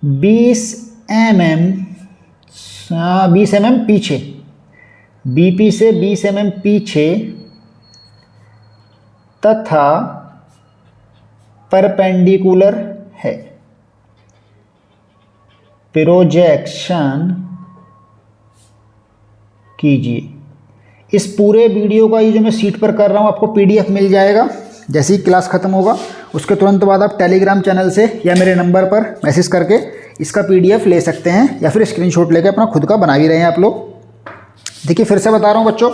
20 mm पीछे, बीपी से 20 mm पीछे तथा परपेंडिकुलर है। प्रोजेक्शन कीजिए। इस पूरे वीडियो का ये जो मैं सीट पर कर रहा हूँ आपको पीडीएफ मिल जाएगा। जैसे ही क्लास ख़त्म होगा उसके तुरंत बाद आप टेलीग्राम चैनल से या मेरे नंबर पर मैसेज करके इसका पीडीएफ ले सकते हैं, या फिर स्क्रीनशॉट लेके अपना खुद का बना भी रहे हैं आप लोग। देखिए फिर से बता रहा हूँ बच्चों,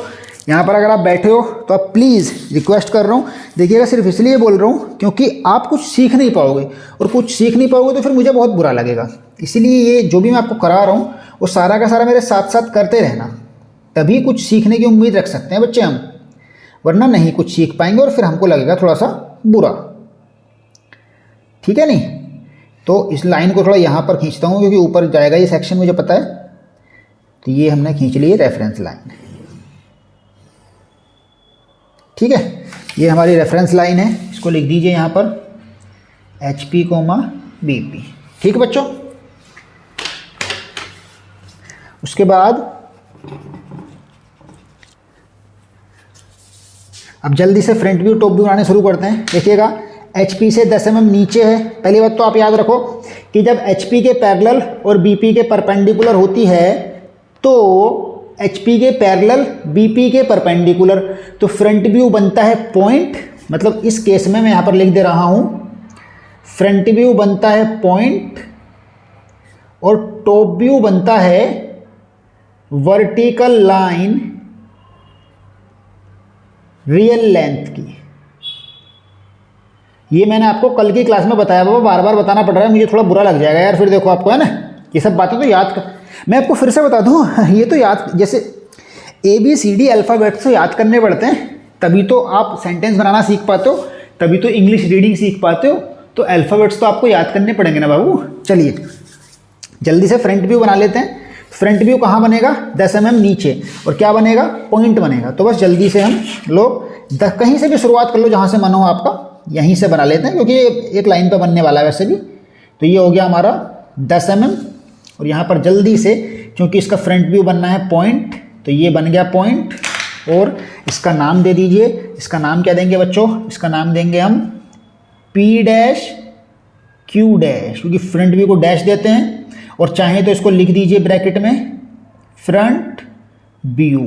यहाँ पर अगर आप बैठे हो तो आप प्लीज़ रिक्वेस्ट कर रहा हूँ, देखिएगा सिर्फ इसलिए बोल रहा हूँ क्योंकि आप कुछ सीख नहीं पाओगे, और कुछ सीख नहीं पाओगे तो फिर मुझे बहुत बुरा लगेगा। इसीलिए ये जो भी मैं आपको करा रहा हूँ वो सारा का सारा मेरे साथ साथ करते रहना, तभी कुछ सीखने की उम्मीद रख सकते हैं बच्चे हम, वरना नहीं कुछ सीख पाएंगे और फिर हमको लगेगा थोड़ा सा बुरा, ठीक है नहीं। तो इस लाइन को थोड़ा यहाँ पर खींचता हूँ क्योंकि ऊपर जाएगा ये सेक्शन, मुझे पता है। तो ये हमने खींच ली है रेफरेंस लाइन, ठीक है। ये हमारी रेफरेंस लाइन है, इसको लिख दीजिए यहाँ पर HP, BP, ठीक है बच्चों। उसके बाद अब जल्दी से फ्रंट व्यू टॉप व्यू बनाने शुरू करते हैं। देखिएगा HP से 10 mm नीचे है। पहली बात तो आप याद रखो कि जब HP के पैरेलल और BP के परपेंडिकुलर होती है तो HP के पैरेलल BP के परपेंडिकुलर, तो फ्रंट व्यू बनता है पॉइंट, मतलब इस केस में मैं यहाँ पर लिख दे रहा हूँ फ्रंट व्यू बनता है पॉइंट और टॉप व्यू बनता है वर्टिकल लाइन रियल लेंथ की। ये मैंने आपको कल की क्लास में बताया बाबा, बार बार बताना पड़ रहा है, मुझे थोड़ा बुरा लग जाएगा यार फिर, देखो आपको है ना, ये सब बातें तो याद कर, मैं आपको फिर से बता दूं, ये तो याद, जैसे ABCD अल्फ़ाबेट से याद करने पड़ते हैं तभी तो आप सेंटेंस बनाना सीख पाते हो, तभी तो इंग्लिश रीडिंग सीख पाते हो, तो अल्फ़ाबेट्स तो आपको याद करने पड़ेंगे ना बाबू। चलिए जल्दी से फ्रंट व्यू बना लेते हैं। फ्रंट व्यू कहाँ बनेगा? 10 mm नीचे, और क्या बनेगा? पॉइंट बनेगा। तो बस जल्दी से हम लोग कहीं से भी शुरुआत कर लो, जहाँ से मन हो आपका, यहीं से बना लेते हैं क्योंकि ये एक लाइन पे बनने वाला है वैसे भी। तो ये हो गया हमारा 10 mm, और यहाँ पर जल्दी से क्योंकि इसका फ्रंट व्यू बनना है पॉइंट, तो ये बन गया पॉइंट, और इसका नाम दे दीजिए। इसका नाम क्या देंगे बच्चों? इसका नाम देंगे हम P' Q', क्योंकि फ्रंट व्यू को डैश देते हैं, और चाहे तो इसको लिख दीजिए ब्रैकेट में फ्रंट व्यू,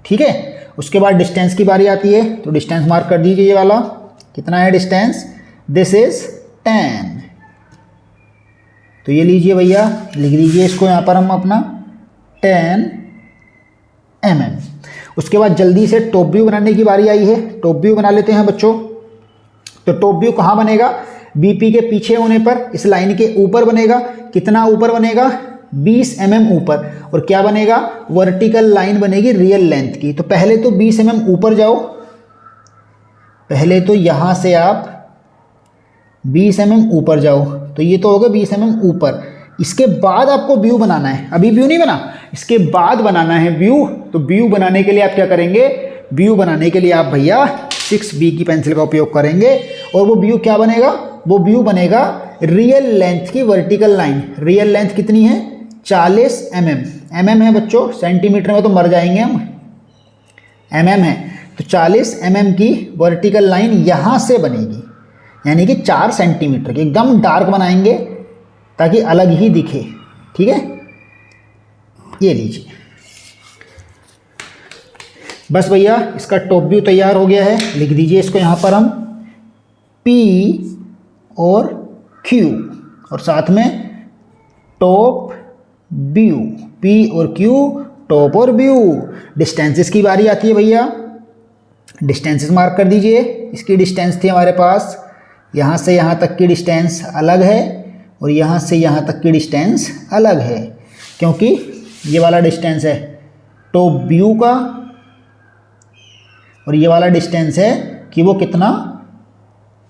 ठीक है। उसके बाद डिस्टेंस की बारी आती है, तो डिस्टेंस मार्क कर दीजिए, ये वाला कितना है डिस्टेंस? This is 10। तो ये लीजिए भैया, लिख दीजिए इसको यहाँ पर हम अपना 10 mm। उसके बाद जल्दी से टॉप व्यू बनाने की बारी आई है। टॉप व्यू बना लेते हैं बच्चों। तो टॉप व्यू कहाँ बनेगा? BP के पीछे होने पर इस लाइन के ऊपर बनेगा। कितना ऊपर बनेगा? 20 mm ऊपर। और क्या बनेगा? वर्टिकल लाइन बनेगी रियल लेंथ की। तो पहले तो 20 mm ऊपर जाओ, पहले तो यहाँ से आप 20 mm ऊपर जाओ, तो ये तो होगा 20 mm ऊपर। इसके बाद आपको व्यू बनाना है, अभी व्यू नहीं बना, इसके बाद बनाना है व्यू। तो व्यू बनाने के लिए आप क्या करेंगे? व्यू बनाने के लिए आप भैया 6B की पेंसिल का उपयोग करेंगे, और वो व्यू क्या बनेगा? वो व्यू बनेगा रियल लेंथ की वर्टिकल लाइन। रियल लेंथ कितनी है? 40 mm। mm है बच्चों, सेंटीमीटर में तो मर जाएंगे हम, mm है। तो 40 mm की वर्टिकल लाइन यहाँ से बनेगी, यानी कि 4 सेंटीमीटर की। एकदम डार्क बनाएंगे ताकि अलग ही दिखे, ठीक है। ये लीजिए, बस भैया इसका टॉप व्यू तैयार हो गया है। लिख दीजिए इसको यहाँ पर हम P और Q, और साथ में टॉप व्यू, P और Q, टॉप और व्यू। डिस्टेंसेस की बारी आती है भैया, डिस्टेंसेस मार्क कर दीजिए। इसकी डिस्टेंस थी हमारे पास, यहाँ से यहाँ तक की डिस्टेंस अलग है, और यहाँ से यहाँ तक की डिस्टेंस अलग है, क्योंकि ये वाला डिस्टेंस है टॉप व्यू का, और ये वाला डिस्टेंस है कि वो कितना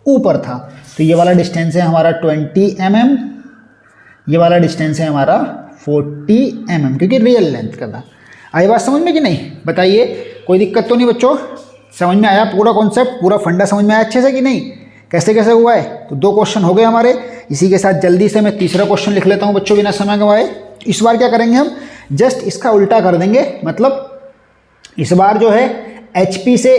ऊपर था। तो ये वाला डिस्टेंस है हमारा 20 mm, ये वाला डिस्टेंस है हमारा 40 mm, क्योंकि रियल लेंथ का था। आई बात समझ में कि नहीं? बताइए, कोई दिक्कत तो नहीं बच्चों? समझ में आया पूरा कॉन्सेप्ट, पूरा फंडा समझ में आया अच्छे से कि नहीं? कैसे कैसे हुआ है? तो 2 क्वेश्चन हो गए हमारे। इसी के साथ जल्दी से मैं तीसरा क्वेश्चन लिख लेता हूँ बच्चों, बिना समय गंवाए। इस बार क्या करेंगे हम? जस्ट इसका उल्टा कर देंगे, मतलब इस बार जो है HP से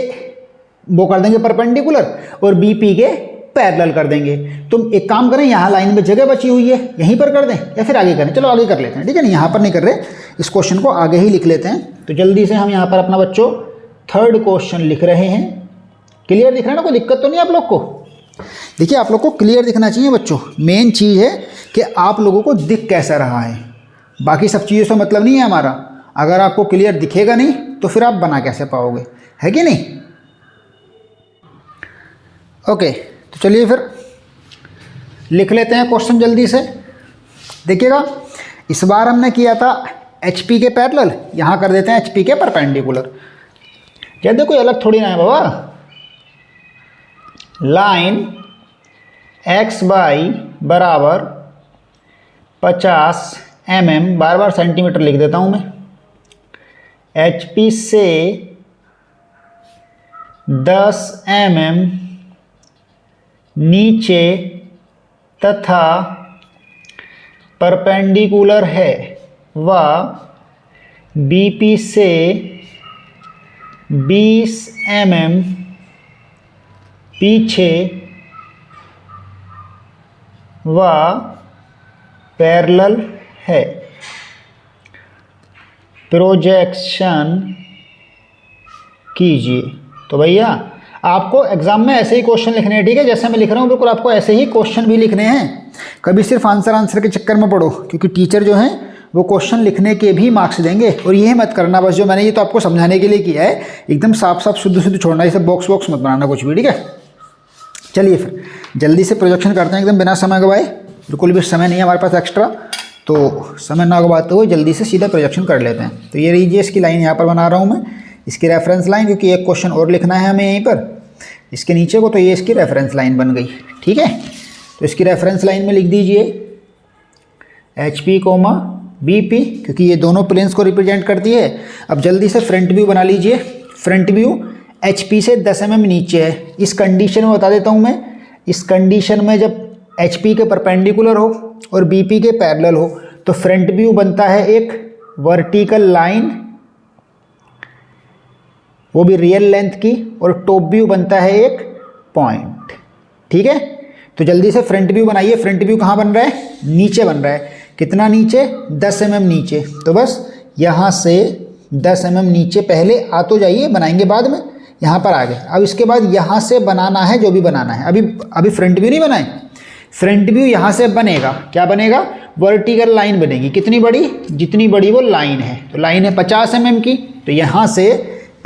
वो कर देंगे परपेंडिकुलर, और BP के पैरेलल कर देंगे। तुम एक काम करें, यहाँ लाइन में जगह बची हुई है, यहीं पर कर दें या फिर आगे करें? चलो आगे कर लेते हैं, ठीक है ना। यहाँ पर नहीं कर रहे, इस क्वेश्चन को आगे ही लिख लेते हैं। तो जल्दी से हम यहाँ पर अपना बच्चों 3rd क्वेश्चन लिख रहे हैं। क्लियर दिख रहा है ना? कोई दिक्कत तो नहीं आप लोग को? देखिए, आप लोग को क्लियर दिखना चाहिए बच्चों। मेन चीज़ है कि आप लोगों को दिख कैसा रहा है, बाकी सब चीज़ों से मतलब नहीं है हमारा। अगर आपको क्लियर दिखेगा नहीं तो फिर आप बना कैसे पाओगे, है कि नहीं? ओके, तो चलिए फिर लिख लेते हैं क्वेश्चन जल्दी से। देखिएगा, इस बार हमने किया था HP के पैरेलल, यहाँ कर देते हैं HP के परपेंडिकुलर। कहते कोई अलग थोड़ी ना है बाबा। लाइन XY बराबर 50 mm, बार बार सेंटीमीटर लिख देता हूँ मैं। HP से 10 mm नीचे तथा परपेंडिकुलर है व बीपी से 20 mm पीछे व पैरेलल है। प्रोजेक्शन कीजिए। तो भैया आपको एग्जाम में ऐसे ही क्वेश्चन लिखने हैं, ठीक है, जैसे मैं लिख रहा हूँ बिल्कुल आपको ऐसे ही क्वेश्चन भी लिखने हैं। कभी सिर्फ आंसर के चक्कर में पढ़ो, क्योंकि टीचर जो हैं वो क्वेश्चन लिखने के भी मार्क्स देंगे। और ये मत करना बस, जो मैंने ये तो आपको समझाने के लिए किया है, एकदम साफ साफ शुद्ध शुद्ध छोड़ना, ये सब बॉक्स वॉक्स मत बनाना कुछ भी, ठीक है। चलिए फिर जल्दी से प्रोजेक्शन करते हैं एकदम बिना समय गवाए, बिल्कुल भी समय नहीं है हमारे पास एक्स्ट्रा, तो समय ना गवाते हुए जल्दी से सीधा प्रोजेक्शन कर लेते हैं। तो ये लीजिए, इसकी लाइन यहाँ पर बना रहा हूँ मैं, इसकी रेफरेंस लाइन, क्योंकि एक क्वेश्चन और लिखना है हमें यहीं पर इसके नीचे को, तो ये इसकी रेफरेंस लाइन बन गई, ठीक है। तो इसकी रेफरेंस लाइन में लिख दीजिए HP, BP, क्योंकि ये दोनों प्लेन्स को रिप्रेजेंट करती है। अब जल्दी से फ्रंट व्यू बना लीजिए। फ्रंट व्यू HP से 10 mm नीचे है। इस कंडीशन में बता देता हूँ मैं, इस कंडीशन में जब HP के परपेंडिकुलर हो और BP के पैरेलल हो तो फ्रंट व्यू बनता है एक वर्टिकल लाइन, वो भी रियल लेंथ की, और टॉप व्यू बनता है एक पॉइंट, ठीक है। तो जल्दी से फ्रंट व्यू बनाइए। फ्रंट व्यू कहाँ बन रहा है? नीचे बन रहा है। कितना नीचे? 10 mm नीचे। तो बस यहाँ से 10 mm नीचे पहले आ तो जाइए, बनाएंगे बाद में, यहाँ पर आ गए। अब इसके बाद यहाँ से बनाना है जो भी बनाना है। अभी फ्रंट व्यू नहीं बनाए, फ्रंट व्यू यहाँ से बनेगा। क्या बनेगा? वर्टिकल लाइन बनेगी। कितनी बड़ी? जितनी बड़ी वो लाइन है। तो लाइन है 50 mm की, तो यहाँ से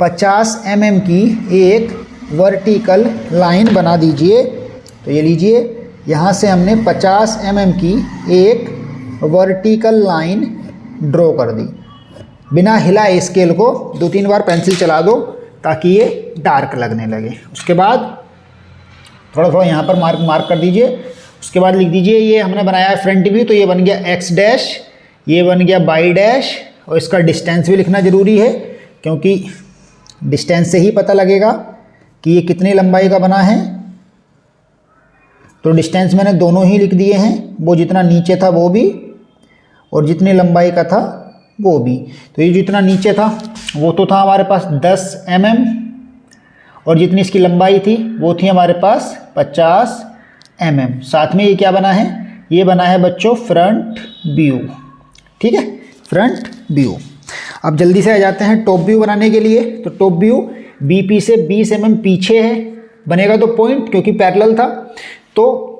50 mm की एक वर्टिकल लाइन बना दीजिए। तो ये लीजिए, यहाँ से हमने 50 mm की एक वर्टिकल लाइन ड्रॉ कर दी। बिना हिलाए स्केल को 2-3 बार पेंसिल चला दो ताकि ये डार्क लगने लगे। उसके बाद थोड़ा थोड़ा यहाँ पर मार्क कर दीजिए। उसके बाद लिख दीजिए, ये हमने बनाया है फ्रंट व्यू, तो ये बन गया x डैश, ये बन गया y डैश, और इसका डिस्टेंस भी लिखना ज़रूरी है, क्योंकि डिस्टेंस से ही पता लगेगा कि ये कितनी लंबाई का बना है। तो डिस्टेंस मैंने दोनों ही लिख दिए हैं, वो जितना नीचे था वो भी, और जितनी लंबाई का था वो भी। तो ये जितना नीचे था वो तो था हमारे पास 10 mm, और जितनी इसकी लंबाई थी वो थी हमारे पास 50 mm। साथ में ये क्या बना है? ये बना है बच्चों फ्रंट व्यू, ठीक है, फ्रंट व्यू। अब जल्दी से आ जाते हैं टॉप व्यू बनाने के लिए। तो टॉप व्यू BP से 20 mm पीछे है, बनेगा तो पॉइंट, क्योंकि पैरेलल था। तो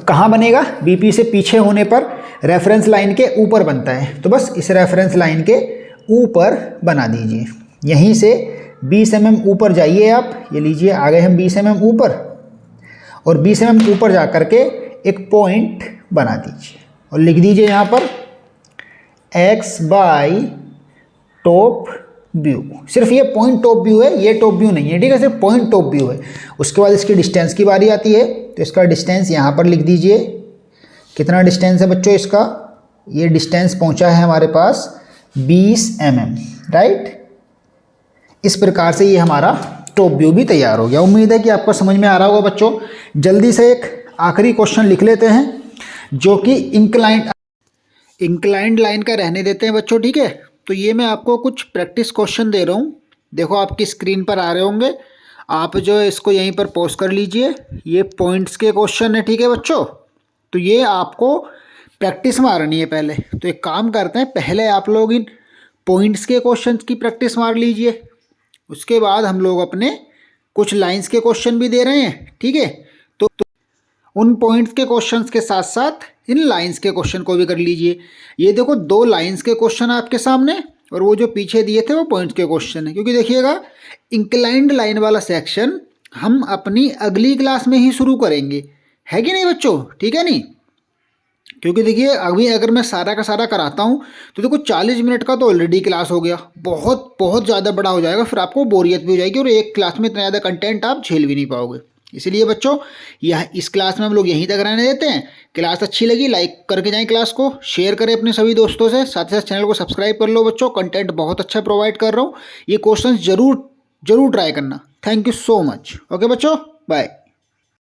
कहाँ बनेगा? BP से पीछे होने पर रेफरेंस लाइन के ऊपर बनता है। तो बस इस रेफरेंस लाइन के ऊपर बना दीजिए। यहीं से 20 mm ऊपर जाइए आप, ये लीजिए आ गए हम 20 mm ऊपर, और 20 mm ऊपर जा कर के एक पॉइंट बना दीजिए और लिख दीजिए यहाँ पर x बाई टॉप व्यू। सिर्फ ये पॉइंट टॉप व्यू है, ये टॉप व्यू नहीं है, ठीक है, सिर्फ पॉइंट टॉप व्यू है। उसके बाद इसकी डिस्टेंस की बारी आती है, तो इसका डिस्टेंस यहाँ पर लिख दीजिए। कितना डिस्टेंस है बच्चों इसका? ये डिस्टेंस पहुँचा है हमारे पास 20 mm, राइट। इस प्रकार से ये हमारा टॉप व्यू भी तैयार हो गया। उम्मीद है कि आपको समझ में आ रहा होगा बच्चों। जल्दी से एक आखिरी क्वेश्चन लिख लेते हैं, जो कि इंक्लाइंड लाइन का रहने देते हैं बच्चों, ठीक है। तो ये मैं आपको कुछ प्रैक्टिस क्वेश्चन दे रहा हूँ, देखो आपकी स्क्रीन पर आ रहे होंगे, आप जो है इसको यहीं पर पॉज कर लीजिए। ये पॉइंट्स के क्वेश्चन है, ठीक है बच्चों। तो ये आपको प्रैक्टिस मारनी है पहले। तो एक काम करते हैं, पहले आप लोग इन पॉइंट्स के क्वेश्चन की प्रैक्टिस मार लीजिए, उसके बाद हम लोग अपने कुछ लाइंस के क्वेश्चन भी दे रहे हैं, ठीक है। तो उन पॉइंट्स के क्वेश्चंस के साथ साथ इन लाइंस के क्वेश्चन को भी कर लीजिए। ये देखो 2 लाइंस के क्वेश्चन आपके सामने, और वो जो पीछे दिए थे वो पॉइंट्स के क्वेश्चन है। क्योंकि देखिएगा, इंक्लाइंड लाइन वाला सेक्शन हम अपनी अगली क्लास में ही शुरू करेंगे, है कि नहीं बच्चों? ठीक है नहीं? क्योंकि देखिए अभी अगर मैं सारा का सारा कराता हूँ तो देखो 40 मिनट का तो ऑलरेडी क्लास हो गया, बहुत बहुत ज़्यादा बड़ा हो जाएगा, फिर आपको बोरियत भी हो जाएगी, और एक क्लास में इतना ज़्यादा कंटेंट आप झेल भी नहीं पाओगे। इसलिए बच्चों यह इस क्लास में हम लोग यहीं तक रहने देते हैं। क्लास अच्छी लगी लाइक करके जाएं, क्लास को शेयर करें अपने सभी दोस्तों से, साथ ही साथ चैनल को सब्सक्राइब कर लो बच्चों। कंटेंट बहुत अच्छा प्रोवाइड कर रहा हूँ, ये क्वेश्चन जरूर ट्राई करना। Thank you so much. Okay बच्चों, बाय।